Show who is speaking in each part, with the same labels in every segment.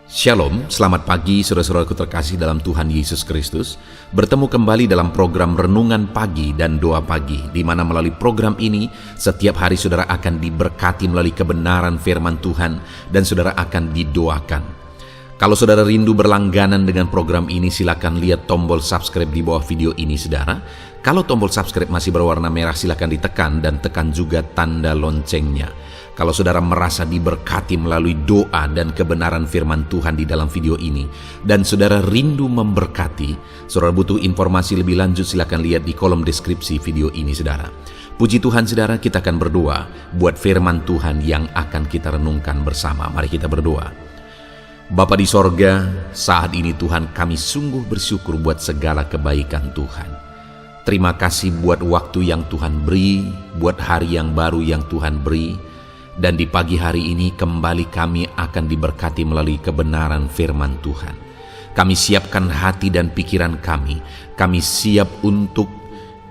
Speaker 1: Shalom, selamat pagi saudara-saudaraku terkasih dalam Tuhan Yesus Kristus. Bertemu kembali dalam program Renungan Pagi dan Doa Pagi, di mana melalui program ini setiap hari saudara akan diberkati melalui kebenaran firman Tuhan dan saudara akan didoakan. Kalau saudara rindu berlangganan dengan program ini, silakan lihat tombol subscribe di bawah video ini saudara. Kalau tombol subscribe masih berwarna merah, silakan ditekan dan tekan juga tanda loncengnya. Kalau saudara merasa diberkati melalui doa dan kebenaran firman Tuhan di dalam video ini, dan saudara rindu memberkati, saudara butuh informasi lebih lanjut, silakan lihat di kolom deskripsi video ini saudara. Puji Tuhan saudara, kita akan berdoa buat firman Tuhan yang akan kita renungkan bersama. Mari kita berdoa. Bapa di sorga, saat ini Tuhan, kami sungguh bersyukur buat segala kebaikan Tuhan. Terima kasih buat waktu yang Tuhan beri, buat hari yang baru yang Tuhan beri. Dan di pagi hari ini kembali kami akan diberkati melalui kebenaran firman Tuhan. Kami siapkan hati dan pikiran kami. Kami siap untuk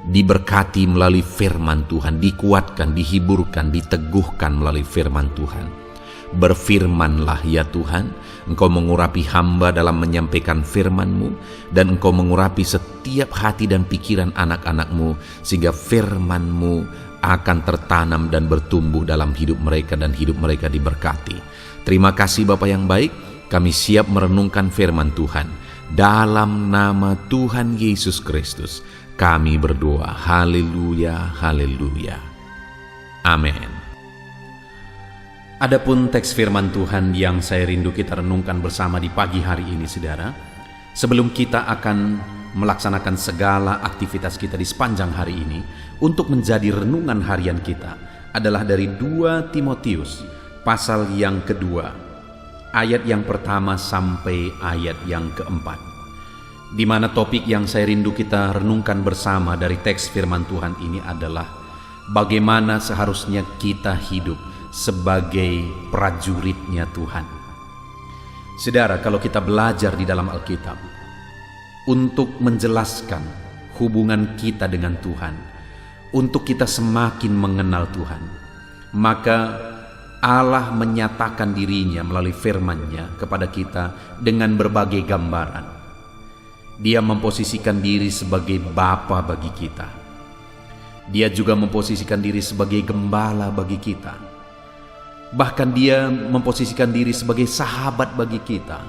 Speaker 1: diberkati melalui firman Tuhan, dikuatkan, dihiburkan, diteguhkan melalui firman Tuhan. Berfirmanlah ya Tuhan, Engkau mengurapi hamba dalam menyampaikan firman-Mu, dan Engkau mengurapi setiap hati dan pikiran anak-anak-Mu, sehingga firman-Mu akan tertanam dan bertumbuh dalam hidup mereka dan hidup mereka diberkati. Terima kasih Bapa yang baik, kami siap merenungkan firman Tuhan. Dalam nama Tuhan Yesus Kristus, kami berdoa. Haleluya, haleluya. Amin. Adapun teks firman Tuhan yang saya rindu kita renungkan bersama di pagi hari ini saudara, sebelum kita akan melaksanakan segala aktivitas kita di sepanjang hari ini untuk menjadi renungan harian kita, adalah dari 2 Timotius pasal yang kedua, ayat yang pertama sampai ayat yang keempat, di mana topik yang saya rindu kita renungkan bersama dari teks firman Tuhan ini adalah bagaimana seharusnya kita hidup sebagai prajuritnya Tuhan. Saudara, kalau kita belajar di dalam Alkitab untuk menjelaskan hubungan kita dengan Tuhan, untuk kita semakin mengenal Tuhan, maka Allah menyatakan dirinya melalui firman-Nya kepada kita dengan berbagai gambaran. Dia memposisikan diri sebagai Bapa bagi kita. Dia juga memposisikan diri sebagai gembala bagi kita. Bahkan dia memposisikan diri sebagai sahabat bagi kita,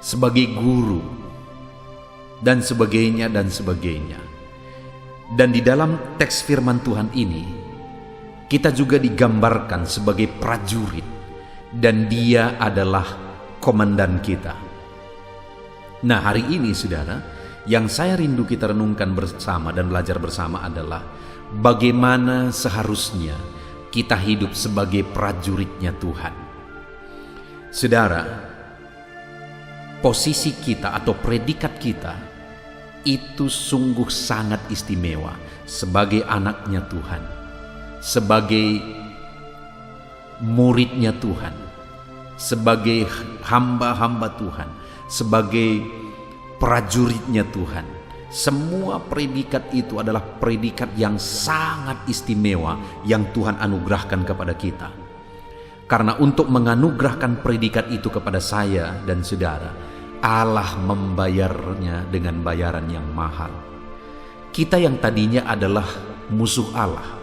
Speaker 1: sebagai guru, dan sebagainya dan sebagainya. Dan di dalam teks firman Tuhan ini, kita juga digambarkan sebagai prajurit, dan dia adalah komandan kita. Nah, hari ini saudara, yang saya rindu kita renungkan bersama dan belajar bersama adalah bagaimana seharusnya kita hidup sebagai prajuritnya Tuhan. Saudara, posisi kita atau predikat kita itu sungguh sangat istimewa sebagai anaknya Tuhan, sebagai muridnya Tuhan, sebagai hamba-hamba Tuhan, sebagai prajuritnya Tuhan. Semua predikat itu adalah predikat yang sangat istimewa yang Tuhan anugerahkan kepada kita. Karena untuk menganugerahkan predikat itu kepada saya dan saudara, Allah membayarnya dengan bayaran yang mahal. Kita yang tadinya adalah musuh Allah,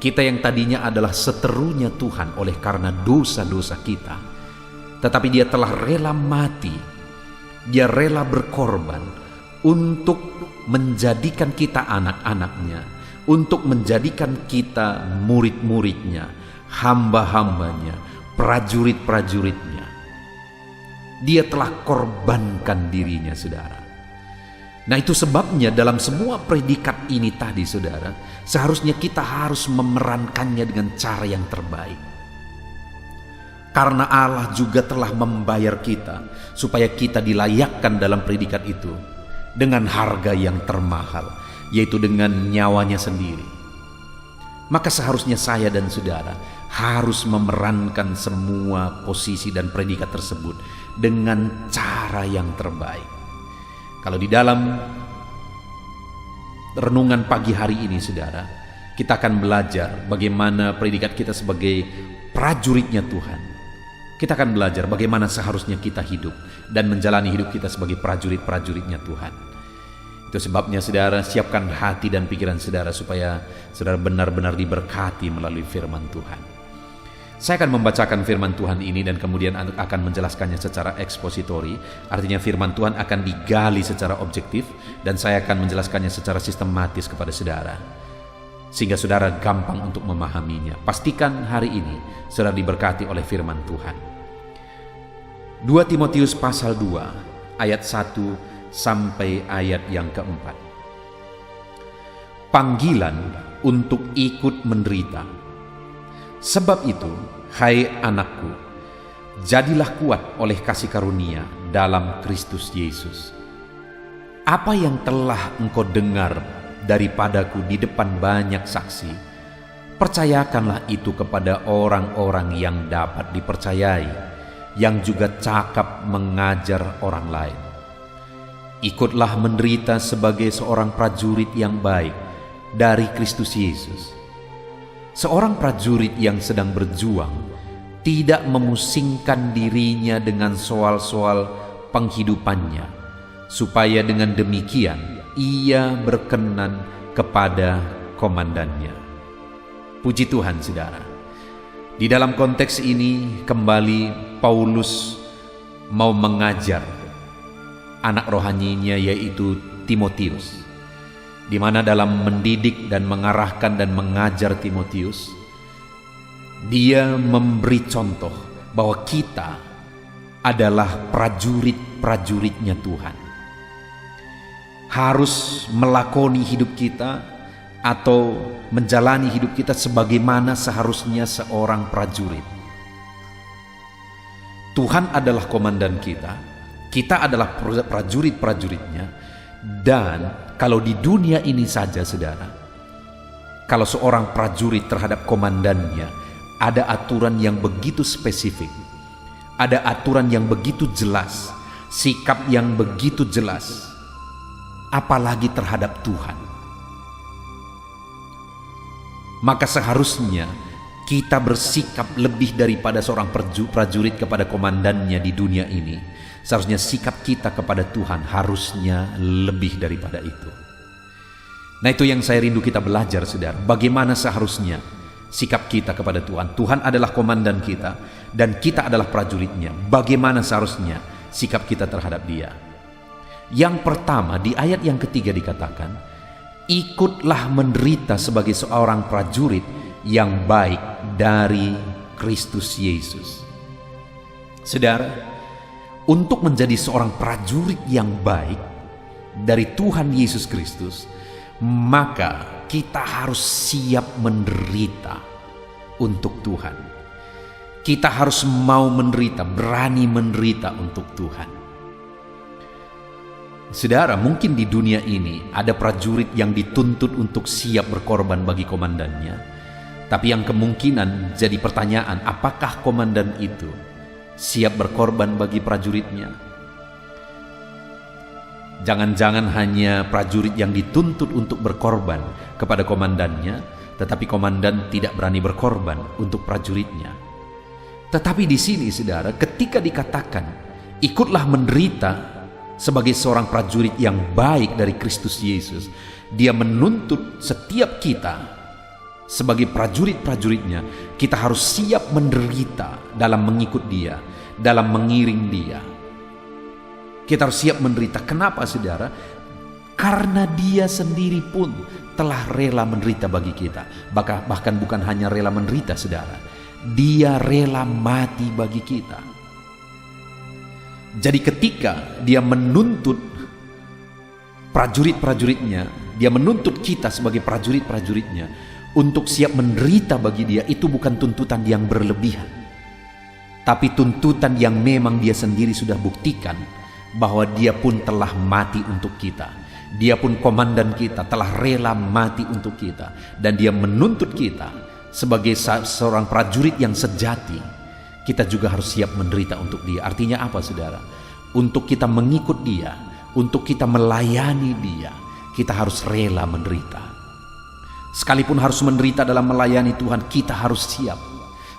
Speaker 1: kita yang tadinya adalah seterunya Tuhan oleh karena dosa-dosa kita, tetapi Dia telah rela mati, Dia rela berkorban untuk menjadikan kita anak-anaknya, untuk menjadikan kita murid-muridnya, hamba-hambanya, prajurit-prajuritnya. Dia telah korbankan dirinya saudara. Nah, itu sebabnya dalam semua predikat ini tadi saudara, seharusnya kita harus memerankannya dengan cara yang terbaik. Karena Allah juga telah membayar kita supaya kita dilayakkan dalam predikat itu dengan harga yang termahal, yaitu dengan nyawanya sendiri. Maka seharusnya saya dan saudara harus memerankan semua posisi dan predikat tersebut dengan cara yang terbaik. Kalau di dalam renungan pagi hari ini saudara, kita akan belajar bagaimana predikat kita sebagai prajuritnya Tuhan Kita akan belajar bagaimana seharusnya kita hidup dan menjalani hidup kita sebagai prajurit-prajuritnya Tuhan. Itu sebabnya saudara, siapkan hati dan pikiran saudara supaya saudara benar-benar diberkati melalui firman Tuhan. Saya akan membacakan firman Tuhan ini dan kemudian akan menjelaskannya secara ekspositori. Artinya firman Tuhan akan digali secara objektif dan saya akan menjelaskannya secara sistematis kepada saudara, sehingga saudara gampang untuk memahaminya. Pastikan hari ini saudara diberkati oleh firman Tuhan. 2 Timotius pasal 2 ayat 1 sampai ayat yang keempat. Panggilan untuk ikut menderita. Sebab itu, hai anakku, jadilah kuat oleh kasih karunia dalam Kristus Yesus. Apa yang telah engkau dengar daripadaku di depan banyak saksi, percayakanlah itu kepada orang-orang yang dapat dipercayai, yang juga cakap mengajar orang lain. Ikutlah menderita sebagai seorang prajurit yang baik dari Kristus Yesus. Seorang prajurit yang sedang berjuang tidak memusingkan dirinya dengan soal-soal penghidupannya, supaya dengan demikian ia berkenan kepada komandannya. Puji Tuhan saudara. Di dalam konteks ini kembali Paulus mau mengajar anak rohaninya yaitu Timotius, di mana dalam mendidik dan mengarahkan dan mengajar Timotius, dia memberi contoh bahwa kita adalah prajurit-prajuritnya Tuhan. Harus melakoni hidup kita atau menjalani hidup kita sebagaimana seharusnya seorang prajurit. Tuhan adalah komandan kita adalah prajurit-prajuritnya, dan kalau di dunia ini saja saudara, kalau seorang prajurit terhadap komandannya ada aturan yang begitu spesifik, ada aturan yang begitu jelas, sikap yang begitu jelas, apalagi terhadap Tuhan. Maka seharusnya kita bersikap lebih daripada seorang prajurit kepada komandannya di dunia ini. Seharusnya sikap kita kepada Tuhan harusnya lebih daripada itu. Nah, itu yang saya rindu kita belajar saudara. Bagaimana seharusnya sikap kita kepada Tuhan. Tuhan adalah komandan kita dan kita adalah prajuritnya. Bagaimana seharusnya sikap kita terhadap dia. Yang pertama, di ayat yang ketiga dikatakan, ikutlah menderita sebagai seorang prajurit yang baik dari Kristus Yesus. Saudara, untuk menjadi seorang prajurit yang baik dari Tuhan Yesus Kristus, maka kita harus siap menderita untuk Tuhan. Kita harus mau menderita, berani menderita untuk Tuhan. Saudara, mungkin di dunia ini ada prajurit yang dituntut untuk siap berkorban bagi komandannya, tapi yang kemungkinan jadi pertanyaan, apakah komandan itu siap berkorban bagi prajuritnya? Jangan-jangan hanya prajurit yang dituntut untuk berkorban kepada komandannya, tetapi komandan tidak berani berkorban untuk prajuritnya. Tetapi di sini saudara, ketika dikatakan ikutlah menderita sebagai seorang prajurit yang baik dari Kristus Yesus, dia menuntut setiap kita sebagai prajurit-prajuritnya, kita harus siap menderita dalam mengikut dia, dalam mengiring dia. Kita harus siap menderita. Kenapa saudara? Karena dia sendiri pun telah rela menderita bagi kita. Bahkan bukan hanya rela menderita saudara, dia rela mati bagi kita. Jadi ketika dia menuntut prajurit-prajuritnya, dia menuntut kita sebagai prajurit-prajuritnya untuk siap menderita bagi dia, itu bukan tuntutan yang berlebihan, tapi tuntutan yang memang dia sendiri sudah buktikan bahwa dia pun telah mati untuk kita. Dia pun komandan kita, telah rela mati untuk kita, dan dia menuntut kita sebagai seorang prajurit yang sejati. Kita juga harus siap menderita untuk dia. Artinya apa saudara? Untuk kita mengikut dia, untuk kita melayani dia, kita harus rela menderita. Sekalipun harus menderita dalam melayani Tuhan, kita harus siap.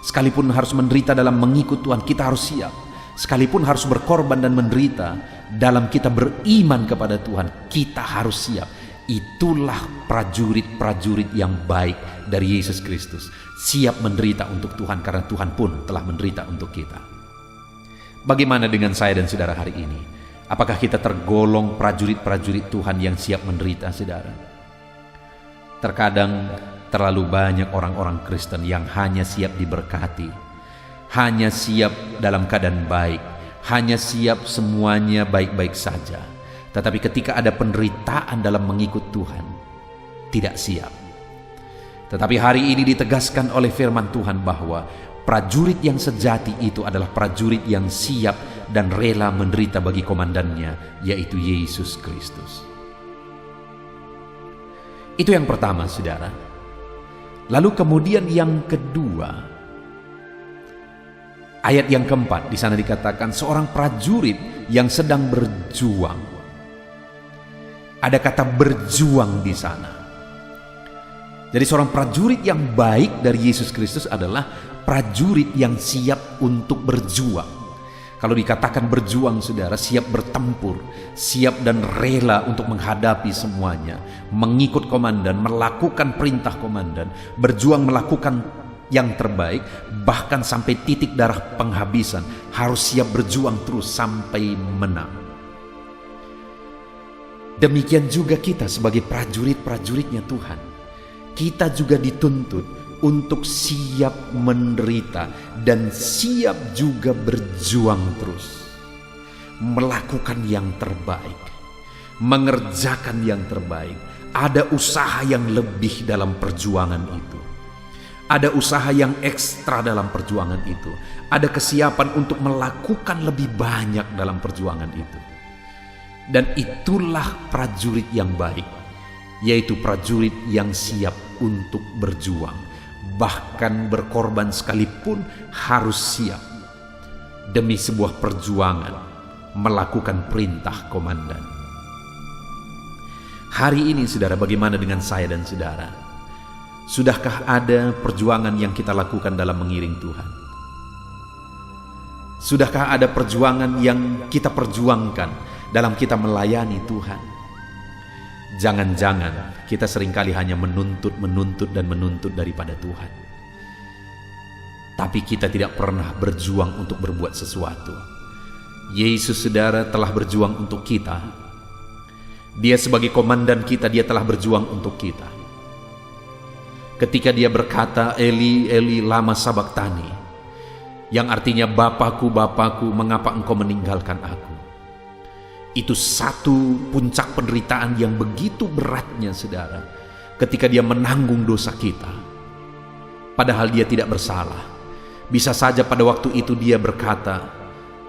Speaker 1: Sekalipun harus menderita dalam mengikut Tuhan, kita harus siap. Sekalipun harus berkorban dan menderita dalam kita beriman kepada Tuhan, kita harus siap. Itulah prajurit-prajurit yang baik dari Yesus Kristus, siap menderita untuk Tuhan karena Tuhan pun telah menderita untuk kita. Bagaimana dengan saya dan saudara hari ini? Apakah kita tergolong prajurit-prajurit Tuhan yang siap menderita, saudara? Terkadang terlalu banyak orang-orang Kristen yang hanya siap diberkati, hanya siap dalam keadaan baik, hanya siap semuanya baik-baik saja. Tetapi ketika ada penderitaan dalam mengikut Tuhan, tidak siap. Tetapi hari ini ditegaskan oleh firman Tuhan bahwa prajurit yang sejati itu adalah prajurit yang siap dan rela menderita bagi komandannya, yaitu Yesus Kristus. Itu yang pertama, saudara. Lalu kemudian yang kedua, ayat yang keempat, di sana dikatakan seorang prajurit yang sedang berjuang. Ada kata berjuang di sana. Jadi seorang prajurit yang baik dari Yesus Kristus adalah prajurit yang siap untuk berjuang. Kalau dikatakan berjuang, saudara, siap bertempur, siap dan rela untuk menghadapi semuanya, mengikut komandan, melakukan perintah komandan, berjuang melakukan yang terbaik, bahkan sampai titik darah penghabisan, harus siap berjuang terus sampai menang. Demikian juga kita sebagai prajurit-prajuritnya Tuhan. Kita juga dituntut untuk siap menderita dan siap juga berjuang terus. Melakukan yang terbaik, mengerjakan yang terbaik. Ada usaha yang lebih dalam perjuangan itu. Ada usaha yang ekstra dalam perjuangan itu. Ada kesiapan untuk melakukan lebih banyak dalam perjuangan itu. Dan itulah prajurit yang baik, yaitu prajurit yang siap untuk berjuang, bahkan berkorban sekalipun harus siap demi sebuah perjuangan melakukan perintah komandan. Hari ini, saudara, bagaimana dengan saya dan saudara? Sudahkah ada perjuangan yang kita lakukan dalam mengiring Tuhan? Sudahkah ada perjuangan yang kita perjuangkan dalam kita melayani Tuhan? Jangan-jangan kita seringkali hanya menuntut daripada Tuhan. Tapi kita tidak pernah berjuang untuk berbuat sesuatu. Yesus, saudara, telah berjuang untuk kita. Dia sebagai komandan kita, dia telah berjuang untuk kita. Ketika dia berkata, Eli, Eli, lama sabachthani, yang artinya Bapakku, Bapakku, mengapa engkau meninggalkan aku? Itu satu puncak penderitaan yang begitu beratnya, saudara, ketika dia menanggung dosa kita, padahal dia tidak bersalah. Bisa saja pada waktu itu dia berkata,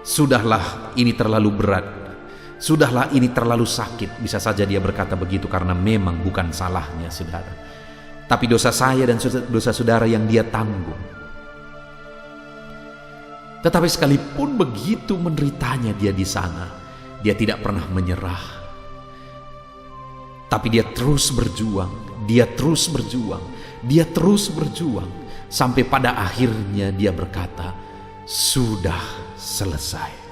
Speaker 1: sudahlah, ini terlalu berat, sudahlah, ini terlalu sakit. Bisa saja dia berkata begitu karena memang bukan salahnya, saudara, tapi dosa saya dan dosa saudara yang dia tanggung. Tetapi sekalipun begitu menderitanya dia di sana, dia tidak pernah menyerah. Tapi dia terus berjuang, dia terus berjuang, dia terus berjuang, sampai pada akhirnya dia berkata, sudah selesai.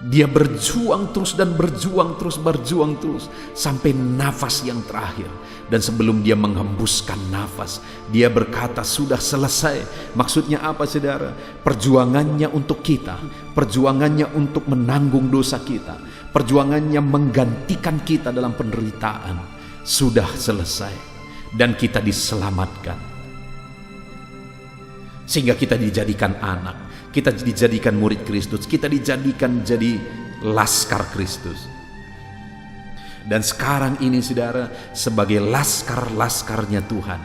Speaker 1: Dia berjuang terus dan berjuang terus sampai nafas yang terakhir. Dan sebelum dia menghembuskan nafas, dia berkata sudah selesai. Maksudnya apa, saudara? Perjuangannya untuk kita, perjuangannya untuk menanggung dosa kita, perjuangannya menggantikan kita dalam penderitaan sudah selesai. Dan kita diselamatkan, sehingga kita dijadikan anak, kita dijadikan murid Kristus, kita dijadikan jadi laskar Kristus. Dan sekarang ini, saudara, sebagai laskar-laskarnya Tuhan,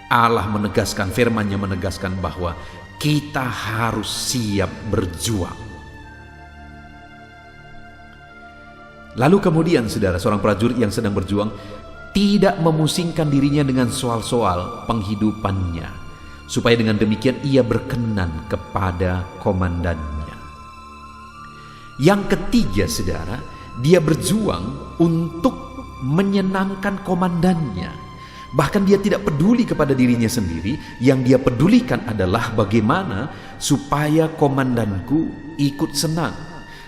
Speaker 1: Allah menegaskan, firman-Nya menegaskan bahwa kita harus siap berjuang. Lalu kemudian, saudara, seorang prajurit yang sedang berjuang tidak memusingkan dirinya dengan soal-soal penghidupannya, supaya dengan demikian ia berkenan kepada komandannya. Yang ketiga, saudara, dia berjuang untuk menyenangkan komandannya, Bahkan dia tidak peduli kepada dirinya sendiri. Yang dia pedulikan adalah bagaimana supaya komandanku ikut senang,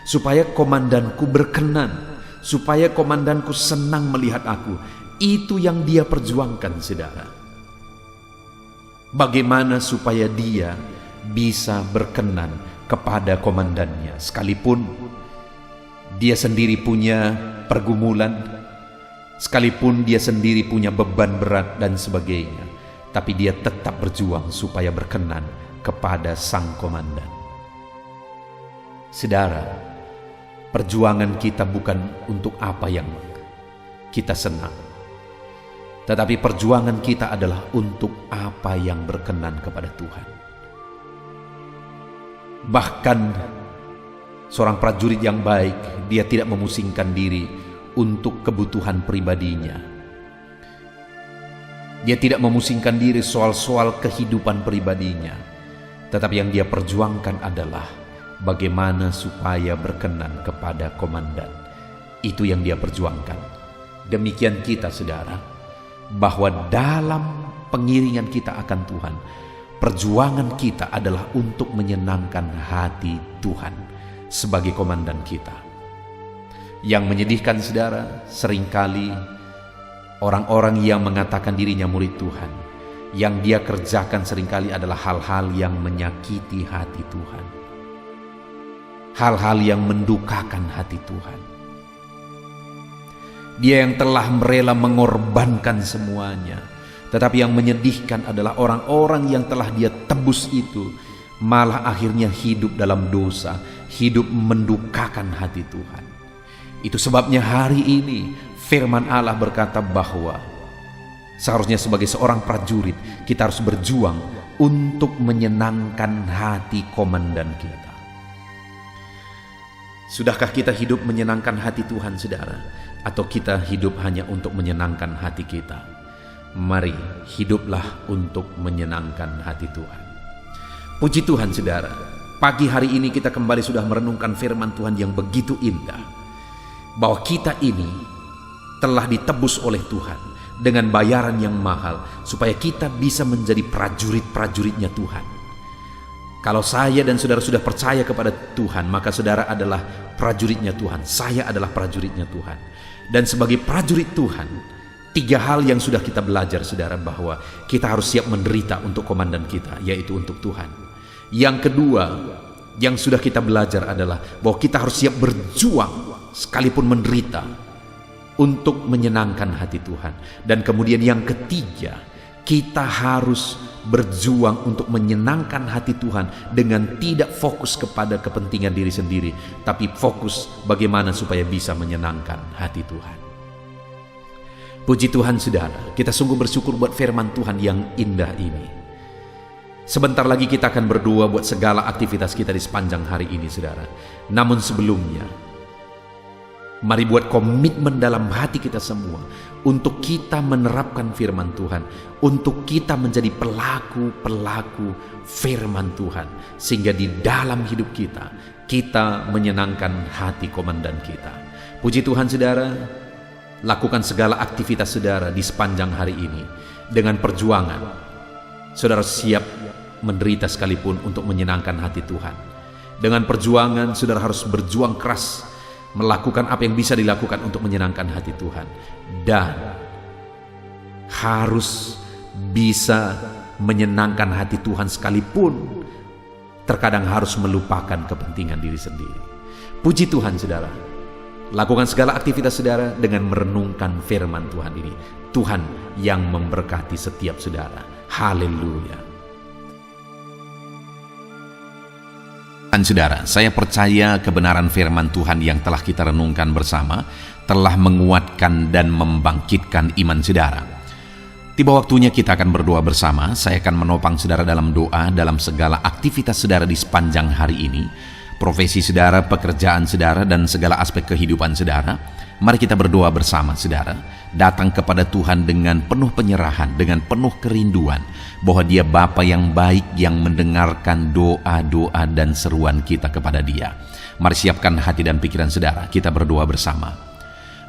Speaker 1: supaya komandanku berkenan, supaya komandanku senang melihat aku. Itu yang dia perjuangkan, saudara. Bagaimana supaya dia bisa berkenan kepada komandannya, sekalipun dia sendiri punya pergumulan, sekalipun dia sendiri punya beban berat dan sebagainya, tapi dia tetap berjuang supaya berkenan kepada sang komandan. Saudara, perjuangan kita bukan untuk apa yang kita senang, tetapi perjuangan kita adalah untuk apa yang berkenan kepada Tuhan. Bahkan seorang prajurit yang baik, dia tidak memusingkan diri untuk kebutuhan pribadinya. Dia tidak memusingkan diri soal-soal kehidupan pribadinya, tetapi yang dia perjuangkan adalah bagaimana supaya berkenan kepada komandan. Itu yang dia perjuangkan. Demikian kita, saudara, bahwa dalam pengiringan kita akan Tuhan, perjuangan kita adalah untuk menyenangkan hati Tuhan sebagai komandan kita. Yang menyedihkan, saudara, seringkali orang-orang yang mengatakan dirinya murid Tuhan, yang dia kerjakan seringkali adalah hal-hal yang menyakiti hati Tuhan, hal-hal yang mendukakan hati Tuhan. Dia yang telah rela mengorbankan semuanya, tetapi yang menyedihkan adalah orang-orang yang telah dia tebus itu malah akhirnya hidup dalam dosa, hidup mendukakan hati Tuhan. Itu sebabnya hari ini firman Allah berkata bahwa seharusnya sebagai seorang prajurit kita harus berjuang untuk menyenangkan hati komandan kita. Sudahkah kita hidup menyenangkan hati Tuhan, saudara? Atau kita hidup hanya untuk menyenangkan hati kita? Mari hiduplah untuk menyenangkan hati Tuhan. Puji Tuhan, saudara, pagi hari ini kita kembali sudah merenungkan firman Tuhan yang begitu indah, bahwa kita ini telah ditebus oleh Tuhan dengan bayaran yang mahal, supaya kita bisa menjadi prajurit-prajuritnya Tuhan. Kalau saya dan saudara sudah percaya kepada Tuhan, maka saudara adalah prajuritnya Tuhan. Saya adalah prajuritnya Tuhan. Dan sebagai prajurit Tuhan, 3 hal yang sudah kita belajar, saudara, bahwa kita harus siap menderita untuk komandan kita, yaitu untuk Tuhan. Yang kedua, yang sudah kita belajar adalah bahwa kita harus siap berjuang sekalipun menderita untuk menyenangkan hati Tuhan. Dan kemudian yang ketiga, kita harus berjuang untuk menyenangkan hati Tuhan dengan tidak fokus kepada kepentingan diri sendiri, tapi fokus bagaimana supaya bisa menyenangkan hati Tuhan. Puji Tuhan, saudara, kita sungguh bersyukur buat firman Tuhan yang indah ini. Sebentar lagi kita akan berdoa buat segala aktivitas kita di sepanjang hari ini, saudara. Namun sebelumnya, mari buat komitmen dalam hati kita semua untuk kita menerapkan firman Tuhan, untuk kita menjadi pelaku-pelaku firman Tuhan, sehingga di dalam hidup kita, kita menyenangkan hati komandan kita. Puji Tuhan, saudara, lakukan segala aktivitas saudara di sepanjang hari ini dengan perjuangan. Saudara siap menderita sekalipun untuk menyenangkan hati Tuhan. Dengan perjuangan, saudara harus berjuang keras melakukan apa yang bisa dilakukan untuk menyenangkan hati Tuhan, dan harus bisa menyenangkan hati Tuhan sekalipun terkadang harus melupakan kepentingan diri sendiri. Puji Tuhan, saudara, lakukan segala aktivitas saudara dengan merenungkan firman Tuhan ini. Tuhan yang memberkati setiap saudara. Haleluya. Dan saudara, saya percaya kebenaran firman Tuhan yang telah kita renungkan bersama telah menguatkan dan membangkitkan iman saudara. Tiba waktunya kita akan berdoa bersama. Saya akan menopang saudara dalam doa dalam segala aktivitas saudara di sepanjang hari ini, profesi saudara, pekerjaan saudara, dan segala aspek kehidupan saudara. Mari kita berdoa bersama, saudara. Datang kepada Tuhan dengan penuh penyerahan, dengan penuh kerinduan bahwa Dia Bapa yang baik yang mendengarkan doa-doa dan seruan kita kepada Dia. Mari siapkan hati dan pikiran saudara, kita berdoa bersama.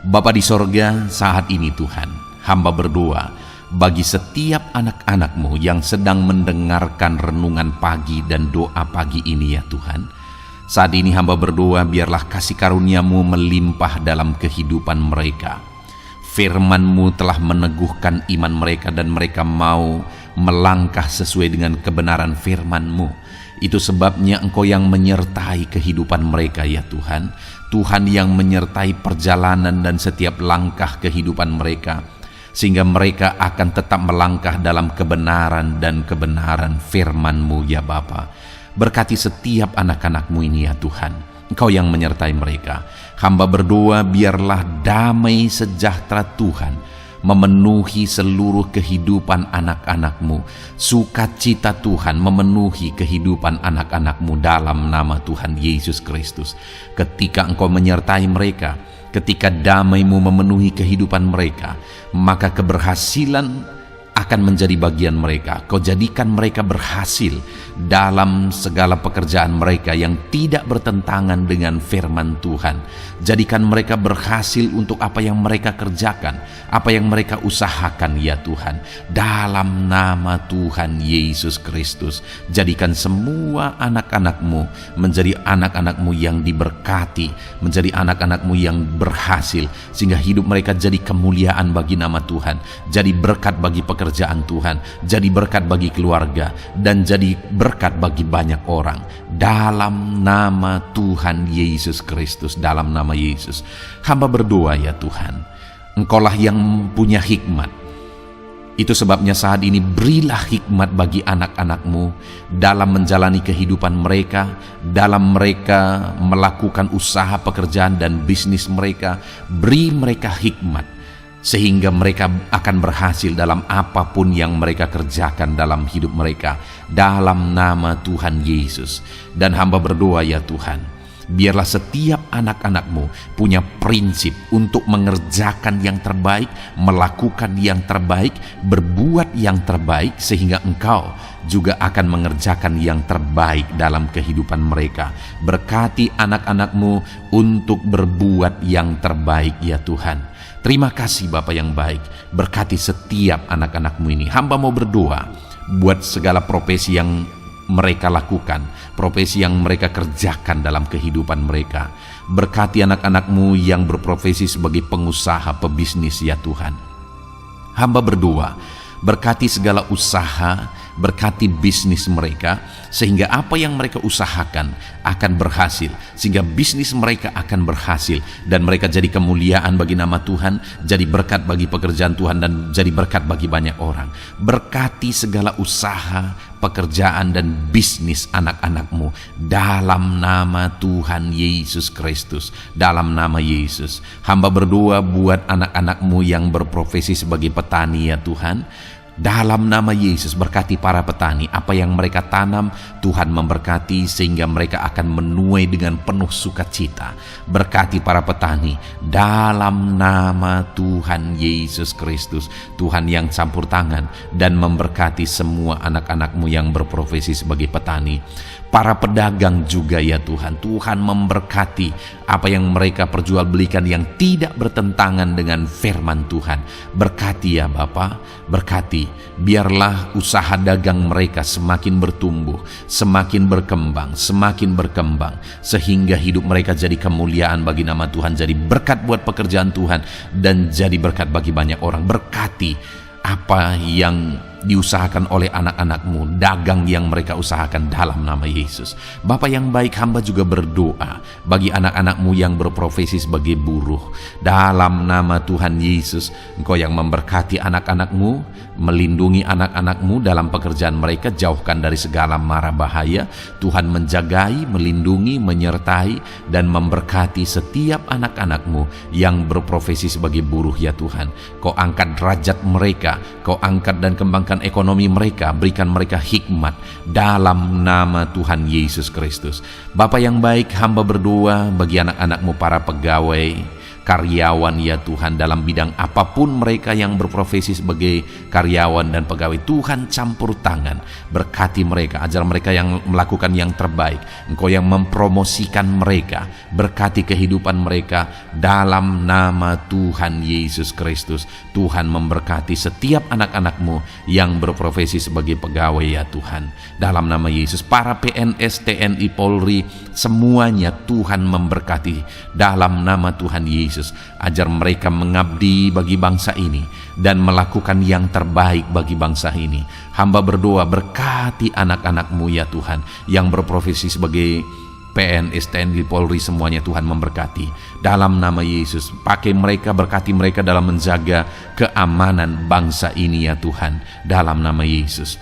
Speaker 1: Bapa di sorga, saat ini Tuhan, hamba berdoa bagi setiap anak-anak-Mu yang sedang mendengarkan renungan pagi dan doa pagi ini ya Tuhan. Saat ini hamba berdoa, biarlah kasih karunia-Mu melimpah dalam kehidupan mereka. Firman-Mu telah meneguhkan iman mereka dan mereka mau melangkah sesuai dengan kebenaran firman-Mu. Itu sebabnya Engkau yang menyertai kehidupan mereka ya Tuhan. Tuhan yang menyertai perjalanan dan setiap langkah kehidupan mereka, sehingga mereka akan tetap melangkah dalam kebenaran dan kebenaran firman-Mu ya Bapa. Berkati setiap anak-anak-Mu ini ya Tuhan. Engkau yang menyertai mereka. Hamba berdoa biarlah damai sejahtera Tuhan memenuhi seluruh kehidupan anak-anak-Mu. Sukacita Tuhan memenuhi kehidupan anak-anak-Mu dalam nama Tuhan Yesus Kristus. Ketika Engkau menyertai mereka, ketika damai-Mu memenuhi kehidupan mereka, maka keberhasilan akan menjadi bagian mereka. Kau jadikan mereka berhasil dalam segala pekerjaan mereka yang tidak bertentangan dengan firman Tuhan. Jadikan mereka berhasil untuk apa yang mereka kerjakan, apa yang mereka usahakan ya Tuhan. Dalam nama Tuhan Yesus Kristus, jadikan semua anak-anak-Mu menjadi anak-anak-Mu yang diberkati, menjadi anak-anak-Mu yang berhasil, sehingga hidup mereka jadi kemuliaan bagi nama Tuhan, jadi berkat bagi pekerjaan Tuhan, jadi berkat bagi keluarga, dan jadi berkat bagi banyak orang. Dalam nama Tuhan Yesus Kristus, dalam nama Yesus, hamba berdoa ya Tuhan, Engkaulah yang punya hikmat. Itu sebabnya saat ini berilah hikmat bagi anak-anak-Mu dalam menjalani kehidupan mereka, dalam mereka melakukan usaha pekerjaan dan bisnis mereka. Beri mereka hikmat, sehingga mereka akan berhasil dalam apapun yang mereka kerjakan dalam hidup mereka, dalam nama Tuhan Yesus. Dan hamba berdoa ya Tuhan, biarlah setiap anak-anak-Mu punya prinsip untuk mengerjakan yang terbaik, melakukan yang terbaik, berbuat yang terbaik, sehingga Engkau juga akan mengerjakan yang terbaik dalam kehidupan mereka. Berkati anak-anak-Mu untuk berbuat yang terbaik ya Tuhan. Terima kasih Bapa yang baik, berkati setiap anak-anak-Mu ini. Hamba mau berdoa buat segala profesi yang mereka lakukan, profesi yang mereka kerjakan dalam kehidupan mereka. Berkati anak-anak-Mu yang berprofesi sebagai pengusaha, pebisnis ya Tuhan. Hamba berdoa, berkati segala usaha, berkati bisnis mereka, sehingga apa yang mereka usahakan akan berhasil, sehingga bisnis mereka akan berhasil, dan mereka jadi kemuliaan bagi nama Tuhan, jadi berkat bagi pekerjaan Tuhan, dan jadi berkat bagi banyak orang. Berkati segala usaha, pekerjaan, dan bisnis anak-anak-Mu dalam nama Tuhan Yesus Kristus, dalam nama Yesus. Hamba berdoa buat anak-anak-Mu yang berprofesi sebagai petani ya Tuhan. Dalam nama Yesus, berkati para petani. Apa yang mereka tanam, Tuhan memberkati, sehingga mereka akan menuai dengan penuh sukacita. Berkati para petani dalam nama Tuhan Yesus Kristus. Tuhan yang campur tangan dan memberkati semua anak-anak-Mu yang berprofesi sebagai petani. Para pedagang juga ya Tuhan, Tuhan memberkati apa yang mereka perjualbelikan yang tidak bertentangan dengan firman Tuhan. Berkati ya Bapa, berkati, biarlah usaha dagang mereka semakin bertumbuh, semakin berkembang, sehingga hidup mereka jadi kemuliaan bagi nama Tuhan, jadi berkat buat pekerjaan Tuhan, dan jadi berkat bagi banyak orang. Berkati apa yang diusahakan oleh anak-anak-Mu, dagang yang mereka usahakan dalam nama Yesus. Bapa yang baik, hamba juga berdoa bagi anak-anak-Mu yang berprofesi sebagai buruh. Dalam nama Tuhan Yesus, Engkau yang memberkati anak-anak-Mu, melindungi anak-anak-Mu dalam pekerjaan mereka, jauhkan dari segala mara bahaya. Tuhan menjagai, melindungi, menyertai, dan memberkati setiap anak-anak-Mu yang berprofesi sebagai buruh ya Tuhan. Kau angkat derajat mereka, Kau angkat dan kembangkan ekonomi mereka, berikan mereka hikmat dalam nama Tuhan Yesus Kristus. Bapa yang baik, hamba berdoa bagi anak-anak-Mu para pegawai, karyawan ya Tuhan, dalam bidang apapun mereka yang berprofesi sebagai karyawan dan pegawai. Tuhan campur tangan, berkati mereka, ajar mereka yang melakukan yang terbaik. Engkau yang mempromosikan mereka, berkati kehidupan mereka dalam nama Tuhan Yesus Kristus. Tuhan memberkati setiap anak-anak-Mu yang berprofesi sebagai pegawai ya Tuhan, dalam nama Yesus. Para PNS, TNI, Polri, semuanya Tuhan memberkati dalam nama Tuhan Yesus. Ajar mereka mengabdi bagi bangsa ini dan melakukan yang terbaik bagi bangsa ini. Hamba berdoa, berkati anak-anak-Mu ya Tuhan yang berprofesi sebagai PNS, TNI, Polri, semuanya Tuhan memberkati dalam nama Yesus. Pakai mereka, berkati mereka dalam menjaga keamanan bangsa ini ya Tuhan, dalam nama Yesus.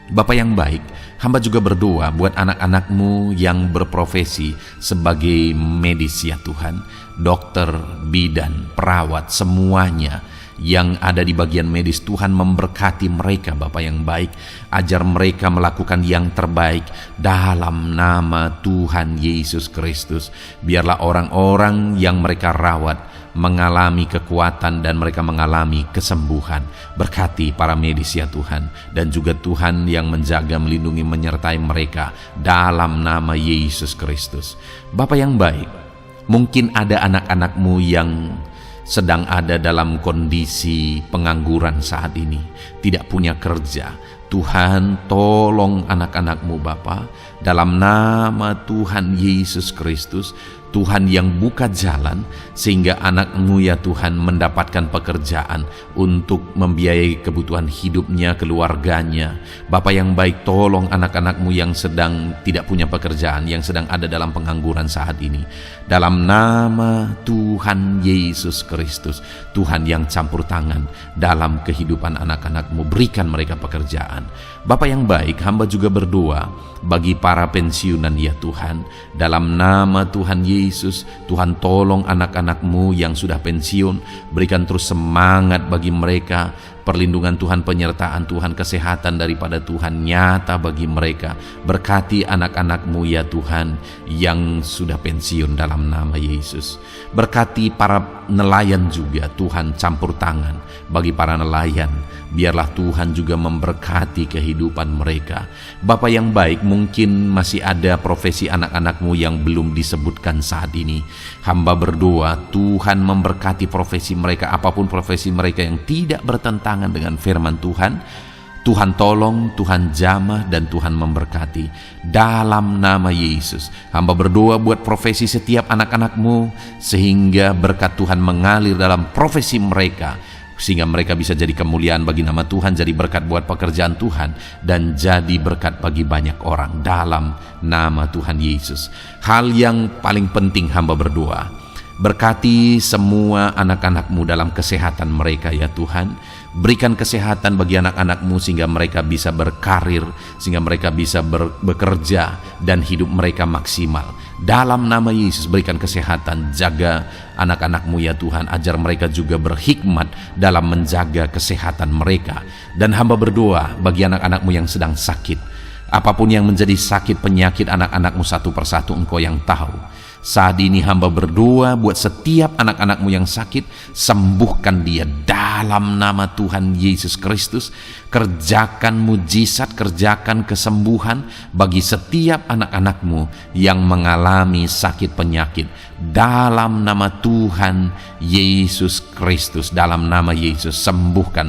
Speaker 1: Bapa yang baik, hamba juga berdoa buat anak-anak-Mu yang berprofesi sebagai medis ya Tuhan, dokter, bidan, perawat, semuanya yang ada di bagian medis. Tuhan memberkati mereka Bapa yang baik, ajar mereka melakukan yang terbaik dalam nama Tuhan Yesus Kristus. Biarlah orang-orang yang mereka rawat mengalami kekuatan dan mereka mengalami kesembuhan. Berkati para medis ya Tuhan, dan juga Tuhan yang menjaga, melindungi, menyertai mereka dalam nama Yesus Kristus. Bapa yang baik, mungkin ada anak-anak-Mu yang sedang ada dalam kondisi pengangguran saat ini, tidak punya kerja. Tuhan, tolong anak-anak-Mu Bapa, dalam nama Tuhan Yesus Kristus. Tuhan yang buka jalan sehingga anak-Mu ya Tuhan mendapatkan pekerjaan untuk membiayai kebutuhan hidupnya, keluarganya. Bapa yang baik, tolong anak-anak-Mu yang sedang tidak punya pekerjaan, yang sedang ada dalam pengangguran saat ini. Dalam nama Tuhan Yesus Kristus, Tuhan yang campur tangan dalam kehidupan anak-anak-Mu, berikan mereka pekerjaan. Bapa yang baik, hamba juga berdoa bagi para pensiunan ya Tuhan, dalam nama Tuhan Yesus. Tuhan, tolong anak-anak-Mu yang sudah pensiun, berikan terus semangat bagi mereka, perlindungan Tuhan, penyertaan Tuhan, kesehatan daripada Tuhan nyata bagi mereka. Berkati anak-anak-Mu ya Tuhan yang sudah pensiun dalam nama Yesus. Berkati para nelayan juga, Tuhan campur tangan bagi para nelayan. Biarlah Tuhan juga memberkati kehidupan mereka. Bapa yang baik, mungkin masih ada profesi anak-anak-Mu yang belum disebutkan saat ini. Hamba berdoa Tuhan memberkati profesi mereka, apapun profesi mereka yang tidak bertentangan dengan firman Tuhan. Tuhan tolong, Tuhan jamah, dan Tuhan memberkati dalam nama Yesus. Hamba berdoa buat profesi setiap anak-anak-Mu, sehingga berkat Tuhan mengalir dalam profesi mereka, sehingga mereka bisa jadi kemuliaan bagi nama Tuhan, jadi berkat buat pekerjaan Tuhan, dan jadi berkat bagi banyak orang dalam nama Tuhan Yesus. Hal yang paling penting hamba berdoa, berkati semua anak-anak-Mu dalam kesehatan mereka ya Tuhan. Berikan kesehatan bagi anak-anak-Mu sehingga mereka bisa berkarir, sehingga mereka bisa bekerja dan hidup mereka maksimal. Dalam nama Yesus, berikan kesehatan, jaga anak-anak-Mu ya Tuhan, ajar mereka juga berhikmat dalam menjaga kesehatan mereka. Dan hamba berdoa bagi anak-anak-Mu yang sedang sakit, apapun yang menjadi sakit penyakit anak-anak-Mu satu persatu Engkau yang tahu. Saat ini hamba berdoa buat setiap anak-anak-Mu yang sakit, sembuhkan dia dalam nama Tuhan Yesus Kristus. Kerjakan mujizat, kerjakan kesembuhan bagi setiap anak-anak-Mu yang mengalami sakit penyakit dalam nama Tuhan Yesus Kristus. Dalam nama Yesus, sembuhkan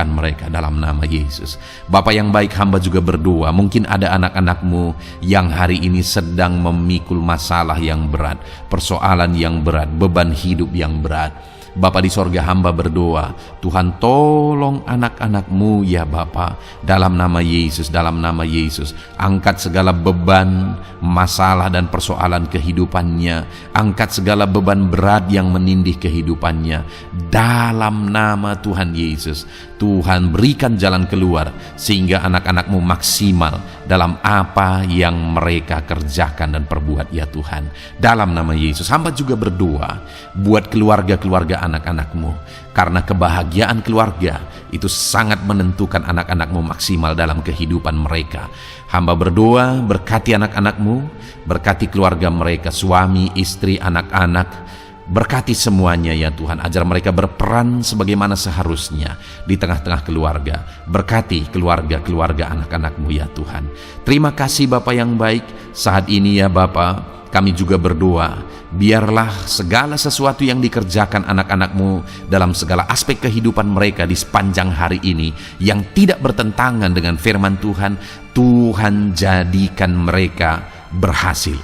Speaker 1: mereka dalam nama Yesus. Bapa yang baik, hamba juga berdoa, mungkin ada anak-anak-Mu yang hari ini sedang memikul masalah yang berat, persoalan yang berat, beban hidup yang berat. Bapa di sorga, hamba berdoa, Tuhan tolong anak-anak-Mu ya Bapa, dalam nama Yesus, dalam nama Yesus. Angkat segala beban, masalah dan persoalan kehidupannya, angkat segala beban berat yang menindih kehidupannya dalam nama Tuhan Yesus. Tuhan berikan jalan keluar sehingga anak-anak-Mu maksimal dalam apa yang mereka kerjakan dan perbuat ya Tuhan, dalam nama Yesus. Hamba juga berdoa buat keluarga-keluarga anak-anak-Mu, karena kebahagiaan keluarga itu sangat menentukan anak-anak-Mu maksimal dalam kehidupan mereka. Hamba berdoa, berkati anak-anak-Mu, berkati keluarga mereka, suami, istri, anak-anak. Berkati semuanya ya Tuhan, ajar mereka berperan sebagaimana seharusnya di tengah-tengah keluarga. Berkati keluarga-keluarga anak-anak-Mu ya Tuhan. Terima kasih Bapa yang baik. Saat ini ya Bapa, kami juga berdoa, biarlah segala sesuatu yang dikerjakan anak-anak-Mu dalam segala aspek kehidupan mereka di sepanjang hari ini yang tidak bertentangan dengan firman Tuhan, Tuhan jadikan mereka berhasil.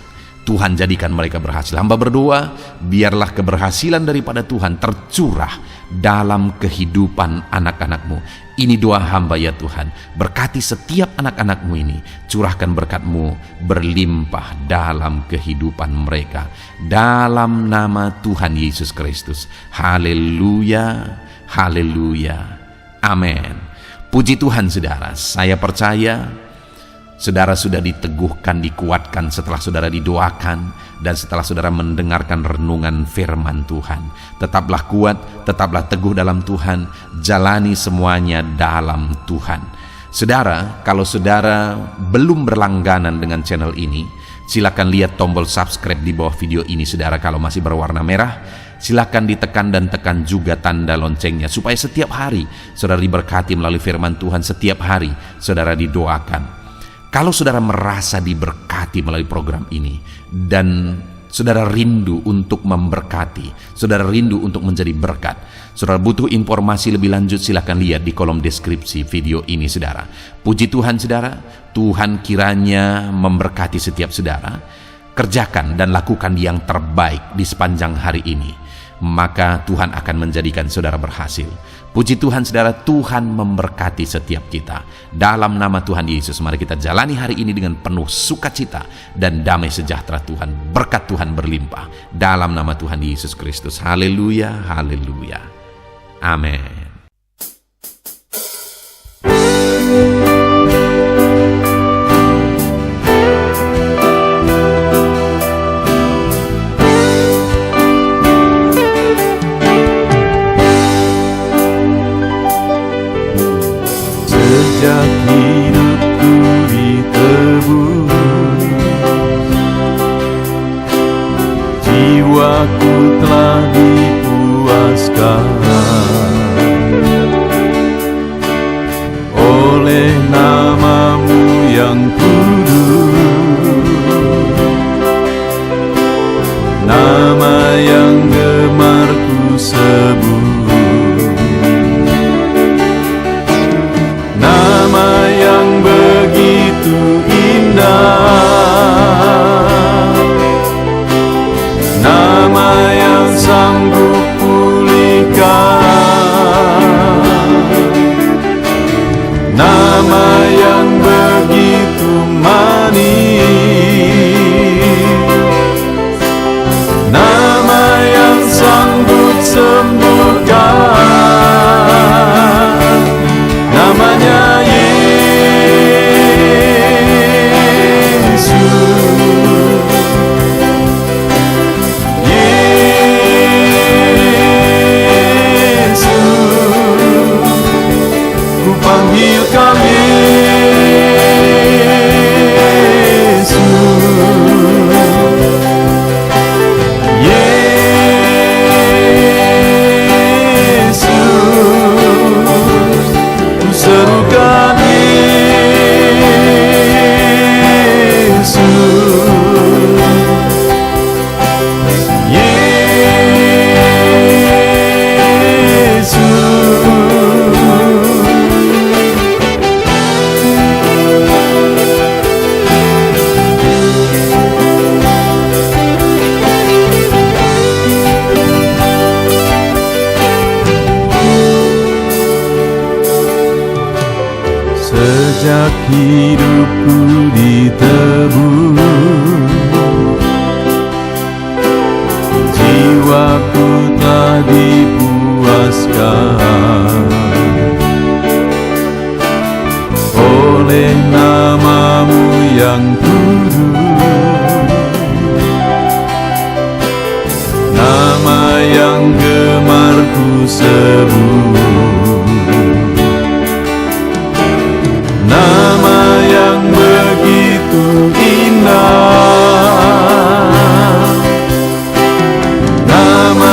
Speaker 1: Tuhan jadikan mereka berhasil. Hamba berdoa, biarlah keberhasilan daripada Tuhan tercurah dalam kehidupan anak-anak-Mu. Ini doa hamba ya Tuhan. Berkati setiap anak-anak-Mu ini. Curahkan berkat-Mu berlimpah dalam kehidupan mereka. Dalam nama Tuhan Yesus Kristus. Haleluya, haleluya, amin. Puji Tuhan saudara, saya percaya saudara sudah diteguhkan, dikuatkan setelah saudara didoakan dan setelah saudara mendengarkan renungan firman Tuhan. Tetaplah kuat, tetaplah teguh dalam Tuhan, jalani semuanya dalam Tuhan. Saudara, kalau saudara belum berlangganan dengan channel ini, silakan lihat tombol subscribe di bawah video ini saudara. Kalau masih berwarna merah, silakan ditekan dan tekan juga tanda loncengnya supaya setiap hari saudara diberkati melalui firman Tuhan. Setiap hari saudara didoakan. Kalau saudara merasa diberkati melalui program ini dan saudara rindu untuk memberkati, saudara rindu untuk menjadi berkat, saudara butuh informasi lebih lanjut, silakan lihat di kolom deskripsi video ini saudara. Puji Tuhan saudara, Tuhan kiranya memberkati setiap saudara. Kerjakan dan lakukan yang terbaik di sepanjang hari ini, maka Tuhan akan menjadikan saudara berhasil. Puji Tuhan saudara, Tuhan memberkati setiap kita. Dalam nama Tuhan Yesus, mari kita jalani hari ini dengan penuh sukacita dan damai sejahtera Tuhan. Berkat Tuhan berlimpah. Dalam nama Tuhan Yesus Kristus. Haleluya, haleluya. Amin.
Speaker 2: Sejak hidupku ditebus, jiwaku telah dipuaskan oleh nama-Mu yang kudus, nama yang gemar ku sebut. Nama yang begitu indah, nama yang sanggup pulihkan, nama yang begitu manis, nama yang sanggup sembuhkan, namanya sejak hidupku ditebus, jiwaku telah dipuaskan oleh nama-Mu yang kudus, nama yang gemar ku sebut, nama yang begitu indah, nama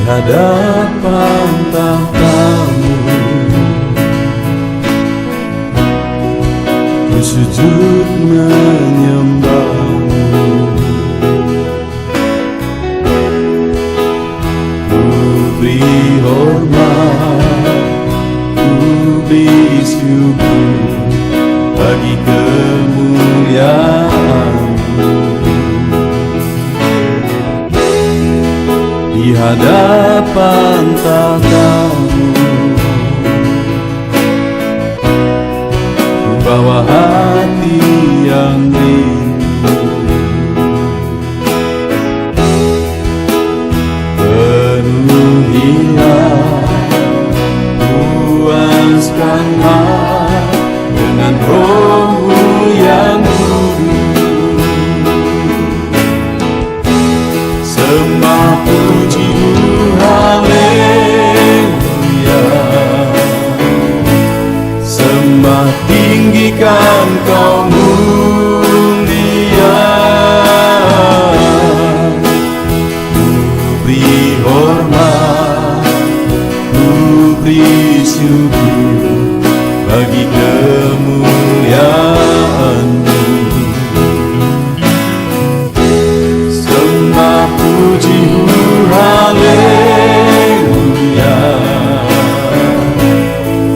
Speaker 2: hadapan tahta-Mu, ku sujud menyembah-Mu. Ku beri hormat, ku beri syukur bagi kemuliaan-Mu. Di hadapan tahta-Mu, ku bawa hati yang rindu. Penuhilah, puaskanlah dengan Roh-Mu yang kudus. Sembah puji-Mu, haleluya. Sembah tinggikan Kau mulia. Ku beri hormat, ku beri syukur bagi kemuliaan-Mu. Sembah puji-Mu, haleluya.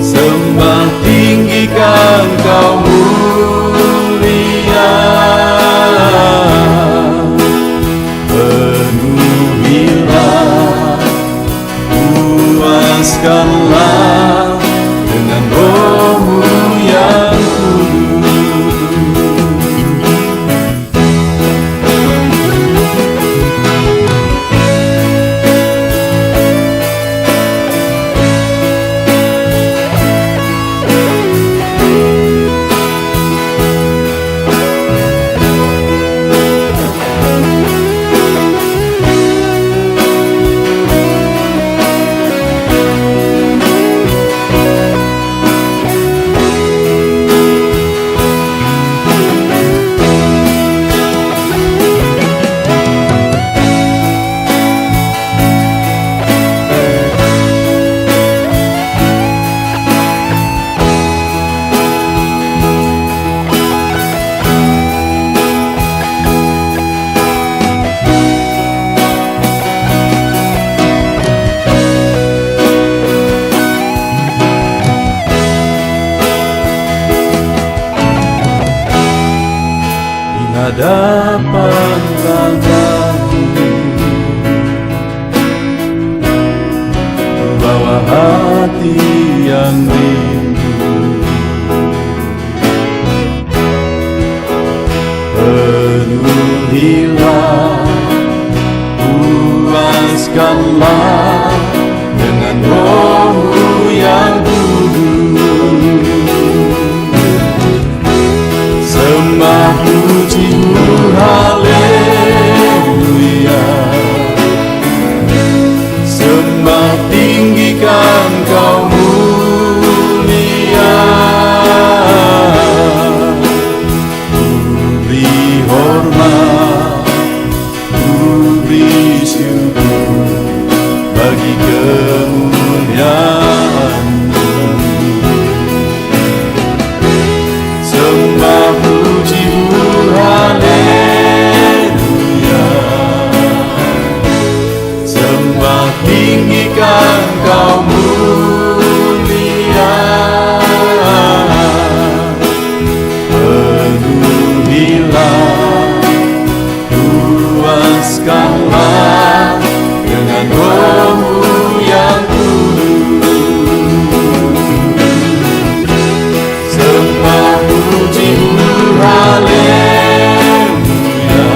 Speaker 2: Sembah tinggikan Kau mulia. Penuhilah, puaskanlah dengan Roh-Mu yang kudus. Hadapan tahta-Mu, bawa hati yang rindu. Penuhilah, puaskanlah dengan Roh-Mu yang kudus. Sembah puji-Mu, haleluya. Sembah tinggikan Kau mulia. Ku beri hormat, ku beri syukur bagi kemuliaan-Mu. Sembah puji-Mu, haleluya. Sembah tinggikan Kau mulia. Penuhilah, puaskanlah dengan Roh-Mu yang kudus. Sembah puji-Mu, haleluya.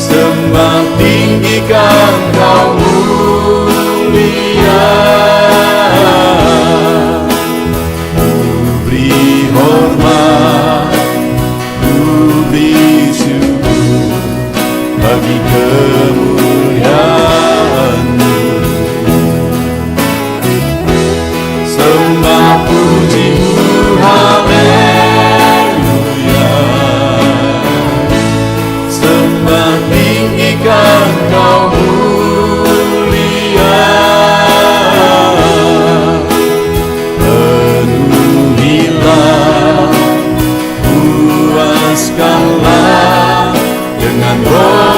Speaker 2: Sembah tinggikan Kau mulia. Ku beri hormat, ku beri syukur bagi kemuliaan-Mu. Sembah puji-Mu, haleluya. Sembah tinggikan Kau mulia. bebaskanlah dengan roh